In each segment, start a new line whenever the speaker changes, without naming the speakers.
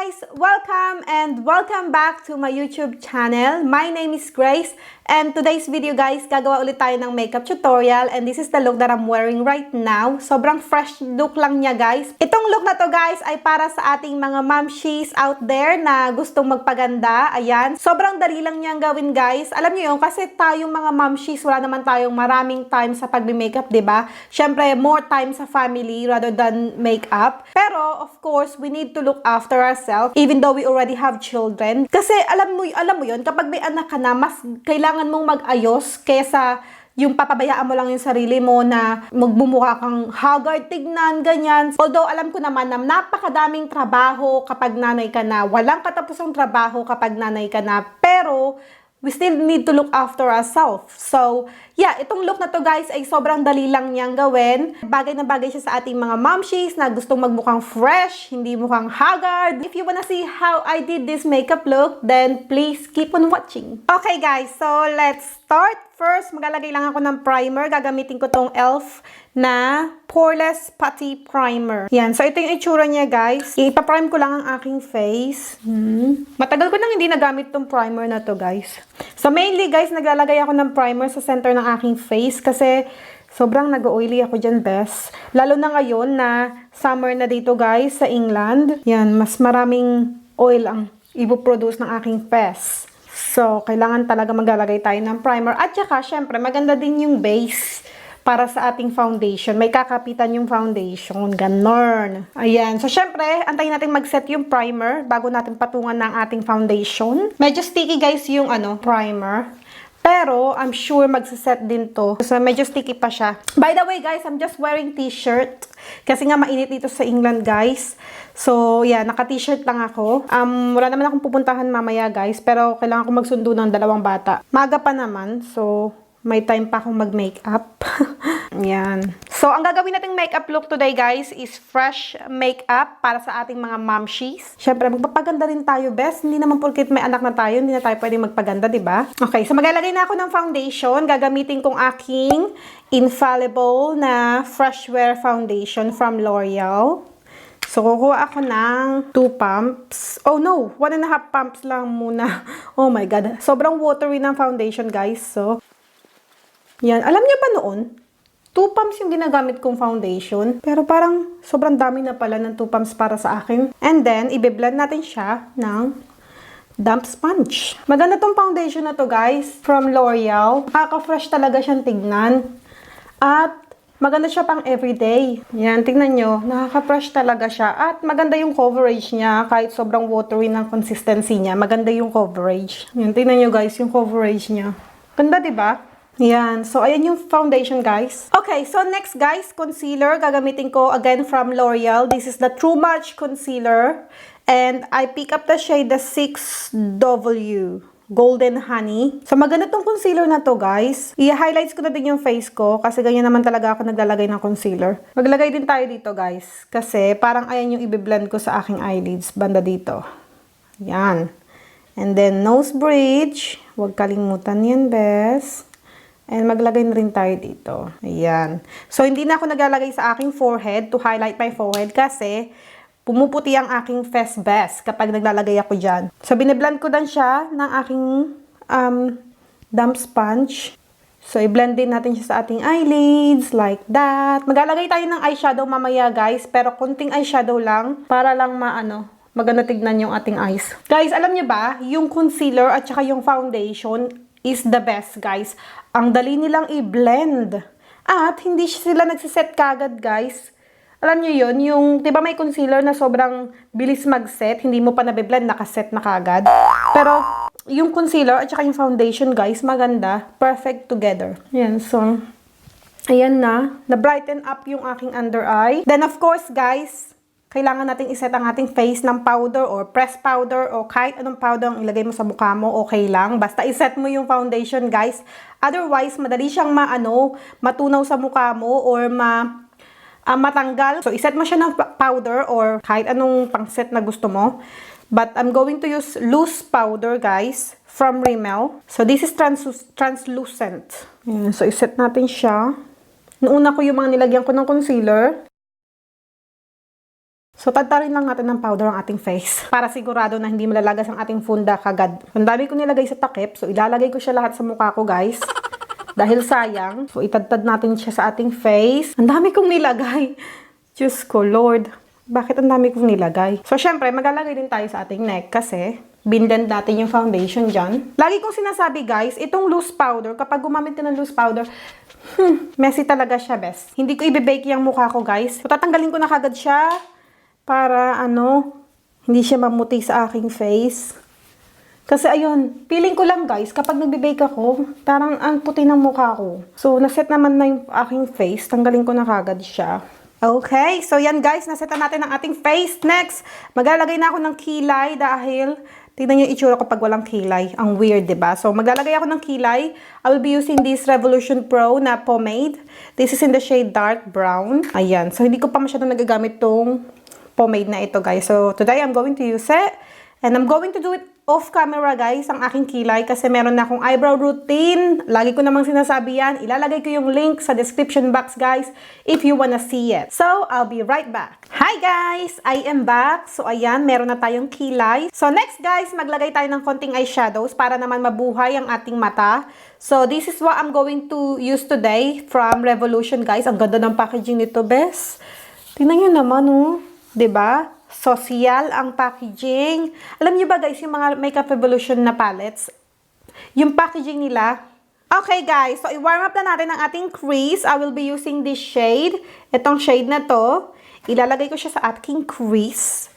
guys! Welcome back to my YouTube channel. My name is Grace and today's video guys, gagawa ulit tayo ng makeup tutorial and this is the look that I'm wearing right now. Sobrang fresh look lang niya guys. Itong look na to guys ay para sa ating mga momshies out there na gustong magpaganda. Ayan, sobrang dali lang niyang gawin guys. Alam niyo yun, kasi tayong mga momshies, wala naman tayong maraming time sa pagme-makeup, diba? Syempre, more time sa family rather than makeup. Pero, of course, we need to look after ourselves even though we already have children. Kasi alam mo yun, kapag may anak ka na, mas kailangan mong mag-ayos kaysa yung papabayaan mo lang yung sarili mo na magbumuka kang haggard, tignan, ganyan. Although, alam ko naman na napakadaming trabaho kapag nanay ka na. Walang katapusang trabaho kapag nanay ka na. Pero, we still need to look after ourselves. So, yeah, itong look na to guys ay sobrang dali lang niyang gawin. Bagay na bagay siya sa ating mga momshies na gustong magmukhang fresh, hindi mukhang haggard. If you wanna see how I did this makeup look, then please keep on watching. Okay guys, so let's start. First, maglalagay lang ako ng primer. Gagamitin ko tong e.l.f. na Poreless Putty Primer. Yan. So, ito yung itsura niya, guys. Ipaprime ko lang ang aking face. Matagal ko nang hindi nagamit tong primer na to, guys. So, mainly, guys, naglalagay ako ng primer sa center ng aking face kasi sobrang nag-oily ako dyan, best. Lalo na ngayon na summer na dito, guys, sa England. Yan. Mas maraming oil ang ipoproduce ng aking face. So, kailangan talaga maglalagay tayo ng primer. At saka, syempre, maganda din yung base para sa ating foundation. May kakapitan yung foundation. Ganon. Ayan. So, syempre, antayin natin mag-set yung primer bago natin patungan ng ating foundation. Medyo sticky, guys, yung primer. Pero, I'm sure magsiset din to. So, medyo sticky pa siya. By the way, guys, I'm just wearing t-shirt. Kasi nga, mainit dito sa England, guys. So, yeah, naka-t-shirt lang ako. Wala naman akong pupuntahan mamaya, guys. Pero, kailangan ko magsundo ng 2 bata. Maga pa naman. So, may time pa akong mag-makeup. Yan. So, ang gagawin nating makeup look today, guys, is fresh makeup para sa ating mga momshies. Siyempre, magpapaganda rin tayo, best. Hindi naman porket may anak na tayo, hindi na tayo pwedeng magpaganda, diba? Okay, so maglalagay na ako ng foundation. Gagamitin kong aking infallible na Fresh Wear Foundation from L'Oreal. So, kukuha ako ng 2 pumps. Oh no, 1.5 pumps lang muna. Oh my God. Sobrang watery ng foundation, guys. So, yan. Alam niyo ba noon? 2 pumps yung ginagamit kong foundation. Pero parang sobrang dami na pala ng 2 pumps para sa akin. And then, i-blend natin siya ng damp sponge. Maganda tong foundation na to, guys. From L'Oreal. Nakaka-fresh talaga siyang tignan. At maganda siya pang everyday. Yan, tignan nyo. Nakaka-fresh talaga siya. At maganda yung coverage niya. Kahit sobrang watery ng consistency niya, maganda yung coverage. Yan, tignan nyo, guys, yung coverage niya. Ganda, diba? Yan. So, ayan yung foundation, guys. Okay, so next, guys, concealer. Gagamitin ko again from L'Oreal. This is the True Match Concealer. And I pick up the shade the 6W Golden Honey. So, maganda tong concealer na to, guys. I-highlights ko na din yung face ko kasi ganyan naman talaga ako naglalagay ng concealer. Maglagay din tayo dito, guys. Kasi parang ayan yung i-blend ko sa aking eyelids. Banda dito. Yan. And then, nose bridge. Huwag kalimutan yan, bes. And maglagay na rin tayo dito. Ayan. So, hindi na ako naglalagay sa aking forehead to highlight my forehead kasi pumuputi ang aking face best kapag naglalagay ako dyan. So, biniblend ko din siya ng aking damp sponge. So, i-blend din natin siya sa ating eyelids like that. Maglalagay tayo ng eyeshadow mamaya, guys. Pero konting eyeshadow lang para lang maganda tignan yung ating eyes. Guys, alam niyo ba, yung concealer at saka yung foundation is the best, guys. Ang dali nilang i-blend. At hindi sila nagsiset kagad, guys. Alam niyo yun, yung, di ba may concealer na sobrang bilis mag-set, hindi mo pa nabiblend, nakaset na kagad. Pero, yung concealer at saka yung foundation, guys, maganda. Perfect together. Yan, so, ayan na. Na-brighten up yung aking under eye. Then, of course, guys, kailangan natin iset ang ating face ng powder or pressed powder o kahit anong powder ang ilagay mo sa mukha mo, okay lang. Basta iset mo yung foundation, guys. Otherwise, madali siyang matunaw sa mukha mo or matanggal. So, iset mo siya ng powder or kahit anong pang-set na gusto mo. But I'm going to use loose powder, guys, from Rimmel. So, this is translucent. Ayan, so, iset natin siya. Nauna ko yung mga nilagyan ko ng concealer. So, tadtarin lang natin ng powder ang ating face para sigurado na hindi malalagas ang ating funda kagad. Ang dami ko nilagay sa takip. So, ilalagay ko siya lahat sa mukha ko, guys. Dahil sayang. So, itadtad natin siya sa ating face. Ang dami kong nilagay. Diyos ko, Lord. Bakit ang dami kong nilagay? So, syempre, maglalagay din tayo sa ating neck kasi binblend natin yung foundation dyan. Lagi kong sinasabi, guys, itong loose powder, kapag gumamit ka ng loose powder, messy talaga siya, best. Hindi ko i-bake yung mukha ko, guys. So, tatanggalin ko na kagad siya para, hindi siya mamuti sa aking face. Kasi, ayun, feeling ko lang, guys, kapag nagbe-bake ako, parang ang puti ng mukha ko. So, naset naman na yung aking face. Tanggalin ko na kagad siya. Okay, so yan, guys, nasetan natin ang ating face. Next, maglalagay na ako ng kilay dahil tignan niyo yung itsura ko pag walang kilay. Ang weird, diba? So, maglalagay ako ng kilay. I will be using this Revolution Pro na pomade. This is in the shade dark brown. Ayan. So, hindi ko pa masyadong nagagamit tong pomade na ito, guys. So, today, I'm going to use it. And I'm going to do it off camera, guys, ang aking kilay kasi meron na akong eyebrow routine. Lagi ko namang sinasabi yan. Ilalagay ko yung link sa description box, guys, if you wanna see it. So, I'll be right back. Hi, guys! I am back. So, ayan, meron na tayong kilay. So, next, guys, maglagay tayo ng konting eyeshadows para naman mabuhay ang ating mata. So, this is what I'm going to use today from Revolution, guys. Ang ganda ng packaging nito, bes. Tingnan nyo naman, oh. 'Di ba? Social ang packaging. Alam niyo ba, guys, yung mga Makeup Revolution na palettes, yung packaging nila. Okay, guys, so i-warm up na natin ang ating crease. I will be using this shade. Itong shade na to, ilalagay ko siya sa ating crease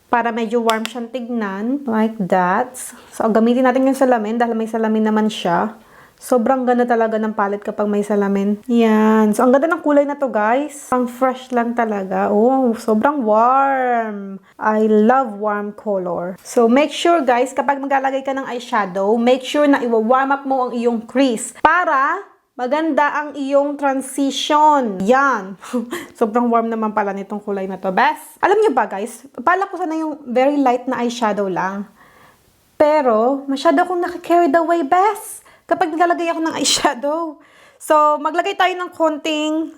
para medyo warm siyang tignan. Like that. So, gamitin natin yung salamin dahil may salamin naman siya. Sobrang ganda talaga ng palette kapag may salamin. Yan. So, ang ganda ng kulay na to, guys. Ang fresh lang talaga. Oh, sobrang warm. I love warm color. So, make sure, guys, kapag maglalagay ka ng eyeshadow, make sure na i-warm up mo ang iyong crease para maganda ang iyong transition. Yan. Sobrang warm naman pala nitong kulay na to. Best. Alam niyo ba, guys, pala ko sana yung very light na eyeshadow lang. Pero, masyado akong nakakarried away, best. Kapag naglalagay ako ng eyeshadow. So, maglagay tayo ng konti.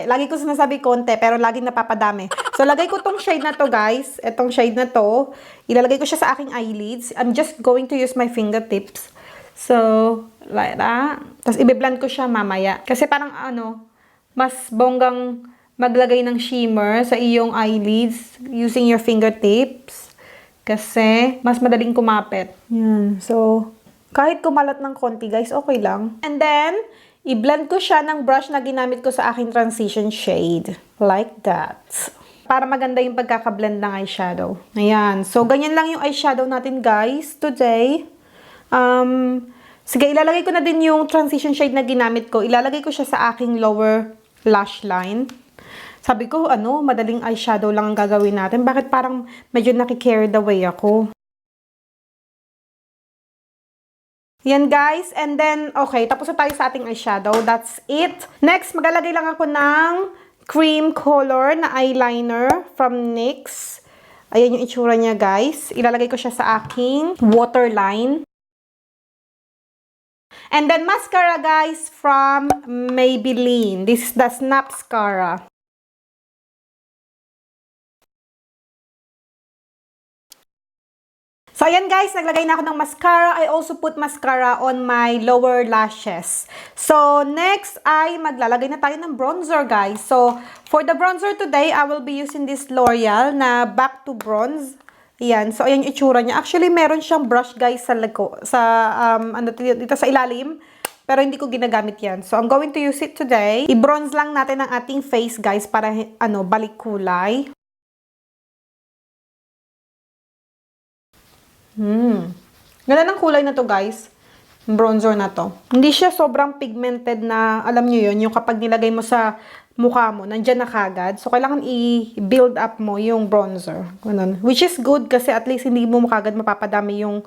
Lagi ko sinasabi konti, pero laging napapadami. So, lagay ko tong shade na to, guys. Itong shade na to. Ilalagay ko siya sa aking eyelids. I'm just going to use my fingertips. So, like that. Tapos, i-blend ko siya mamaya. Kasi parang, mas bonggang maglagay ng shimmer sa iyong eyelids using your fingertips. Kasi, mas madaling kumapit. Yan. So, kahit kumalat ng konti, guys, okay lang. And then, i-blend ko siya ng brush na ginamit ko sa aking transition shade. Like that. Para maganda yung pagkakablend ng eyeshadow. Ayan. So, ganyan lang yung eyeshadow natin, guys, today. Sige, ilalagay ko na din yung transition shade na ginamit ko. Ilalagay ko siya sa aking lower lash line. Sabi ko, madaling eyeshadow lang ang gagawin natin. Bakit parang medyo nakicarried away ako? Yan, guys. And then, okay, tapos na tayo sa ating eyeshadow. That's it. Next, maglalagay lang ako ng cream color na eyeliner from NYX. Ayan yung itsura niya, guys. Ilalagay ko siya sa aking waterline. And then, mascara, guys, from Maybelline. This is the Snapscara. So, ayan, guys, naglagay na ako ng mascara. I also put mascara on my lower lashes. So, next ay maglalagay na tayo ng bronzer, guys. So, for the bronzer today, I will be using this L'Oreal na Back to Bronze. Ayan. So, ayan yung itsura niya. Actually, meron siyang brush, guys, dito sa ilalim. Pero hindi ko ginagamit yan. So, I'm going to use it today. I-bronze lang natin ang ating face, guys, para, balik kulay. Ganda ng kulay na to, guys. Bronzer na to. Hindi siya sobrang pigmented na, alam nyo yun, yung kapag nilagay mo sa mukha mo, nandyan na kagad. So, kailangan i-build up mo yung bronzer. Ganun. Which is good kasi at least hindi mo kagad mapapadami yung,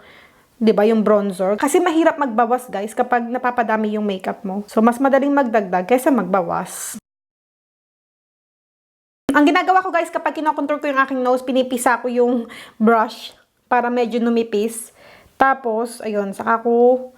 di ba, yung bronzer. Kasi mahirap magbawas, guys, kapag napapadami yung makeup mo. So, mas madaling magdagdag kaysa magbawas. Ang ginagawa ko, guys, kapag kinokontour ko yung aking nose, pinipisa ko yung brush para medyo numipis. Tapos, ayun, saka ko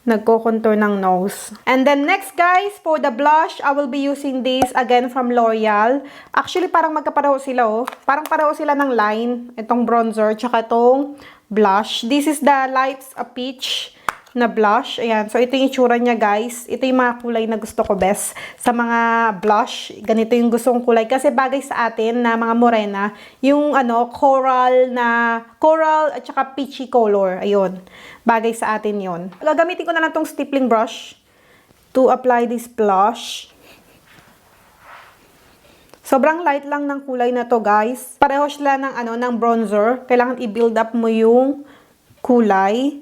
nagko-contour ng nose. And then next guys, for the blush, I will be using this again from L'Oreal. Actually, parang magkapareho sila oh. Parang pareho sila ng line. Itong bronzer, tsaka itong blush. This is the Lights a Peach na blush. Ayan. So, ito yung itsura niya, guys. Ito yung mga kulay na gusto ko best. Sa mga blush, ganito yung gusto kong kulay. Kasi bagay sa atin na mga morena, yung coral at saka peachy color. Ayun. Bagay sa atin yon. Gagamitin ko na lang tong stippling brush to apply this blush. Sobrang light lang ng kulay na to, guys. Pareho sila ng bronzer. Kailangan i-build up mo yung kulay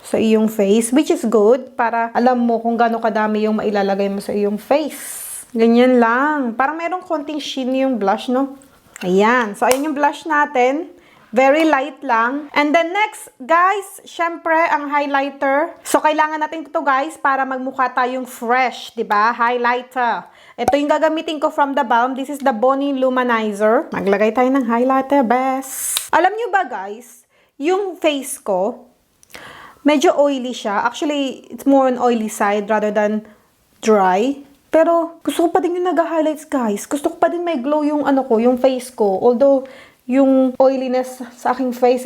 sa iyong face, which is good para alam mo kung gaano kadami yung mailalagay mo sa iyong face. Ganyan lang. Parang merong konting sheen yung blush, no? Ayan. So, ayan yung blush natin. Very light lang. And then next, guys, syempre, ang highlighter. So, kailangan natin ito, guys, para magmukha tayong fresh, diba? Highlighter. Ito yung gagamitin ko from the balm. This is the Bonnie Luminizer. Maglagay tayo ng highlighter, best. Alam nyo ba, guys, yung face ko, medyo oily siya. Actually, it's more on oily side rather than dry. Pero, gusto ko pa din yung nag-highlights, guys. Gusto ko pa din may glow yung yung face ko. Although, yung oiliness sa aking face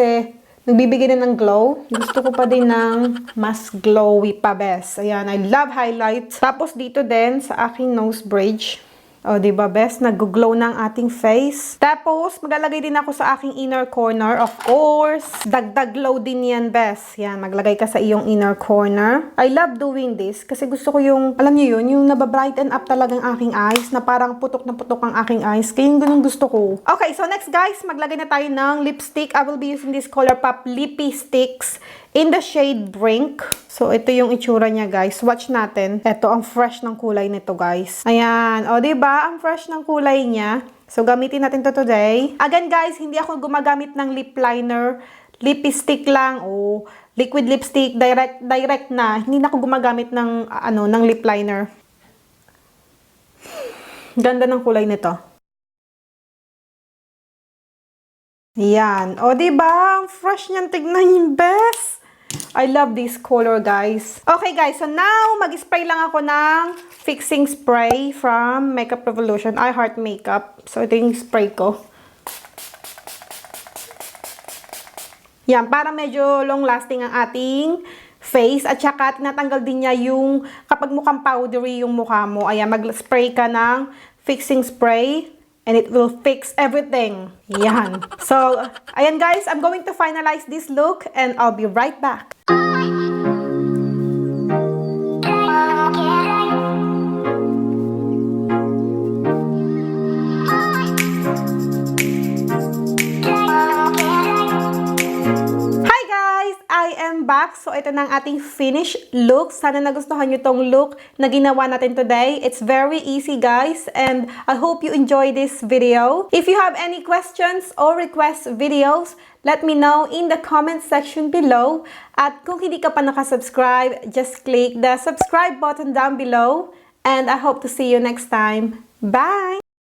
nagbibigay na ng glow. Gusto ko pa din ng mas glowy pa, best. Ayan, I love highlights. Tapos, dito din sa aking nose bridge. O, diba, best? Nag-glow ng ating face. Tapos, maglalagay din ako sa aking inner corner. Of course, dagdag glow din yan, best. Yan, maglagay ka sa iyong inner corner. I love doing this kasi gusto ko yung, alam niyo yun, yung nababrighten up talagang aking eyes na parang putok na putok ang aking eyes. Kaya yung ganun gusto ko. Okay, so next, guys, maglagay na tayo ng lipstick. I will be using this ColourPop Lippy Sticks in the shade Brink. So, ito yung itsura niya, guys. Watch natin. Ito, ang fresh ng kulay nito, guys. Ayan. O, diba? Ang fresh ng kulay niya. So, gamitin natin to today. Again, guys, hindi ako gumagamit ng lip liner. Lipstick lang. O, liquid lipstick. Direct na. Hindi na ako gumagamit ng, ng lip liner. Ganda ng kulay nito. Ayan. O, diba? Ang fresh niyan. Tignan yung best. I love this color, guys. Okay, guys. So, now, mag-spray lang ako ng fixing spray from Makeup Revolution. I Heart Makeup. So, ito yung spray ko. Yan. Para medyo long-lasting ang ating face. At saka, tinatanggal din niya yung kapag mukhang powdery yung mukha mo. Ayan, mag-spray ka ng fixing spray. And it will fix everything. Yan. So, ayan guys, I'm going to finalize this look and I'll be right back. Back. So, ito na ang ating finished look. Sana nagustuhan nyo tong look na ginawa natin today. It's very easy, guys. And I hope you enjoy this video. If you have any questions or request videos, let me know in the comment section below. At kung hindi ka pa nakasubscribe, just click the subscribe button down below. And I hope to see you next time. Bye!